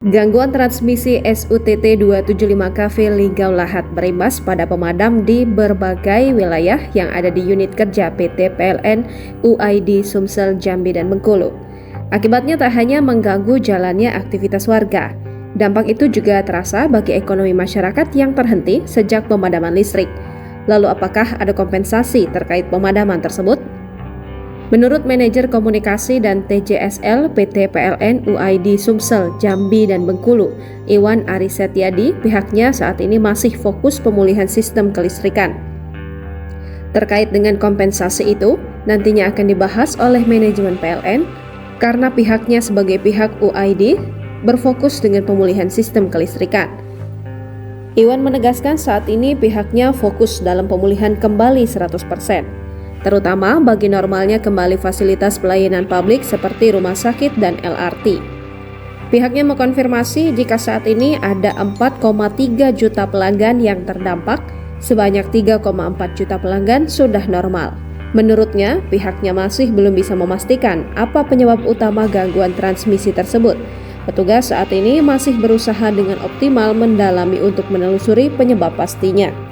Gangguan transmisi SUTT 275 kV Ligau Lahat berimbas pada pemadam di berbagai wilayah yang ada di unit kerja PT PLN UID Sumsel, Jambi, dan Bengkulu. Akibatnya tak hanya mengganggu jalannya aktivitas warga, dampak itu juga terasa bagi ekonomi masyarakat yang terhenti sejak pemadaman listrik. Lalu apakah ada kompensasi terkait pemadaman tersebut? Menurut Manajer Komunikasi dan TJSL PT PLN UID Sumsel, Jambi, dan Bengkulu, Iwan Arisetiadi, pihaknya saat ini masih fokus pemulihan sistem kelistrikan. Terkait dengan kompensasi itu, nantinya akan dibahas oleh manajemen PLN karena pihaknya sebagai pihak UID berfokus dengan pemulihan sistem kelistrikan. Iwan menegaskan saat ini pihaknya fokus dalam pemulihan kembali 100%. Terutama bagi normalnya kembali fasilitas pelayanan publik seperti rumah sakit dan LRT. Pihaknya mengkonfirmasi jika saat ini ada 4,3 juta pelanggan yang terdampak, sebanyak 3,4 juta pelanggan sudah normal. Menurutnya, pihaknya masih belum bisa memastikan apa penyebab utama gangguan transmisi tersebut. Petugas saat ini masih berusaha dengan optimal mendalami untuk menelusuri penyebab pastinya.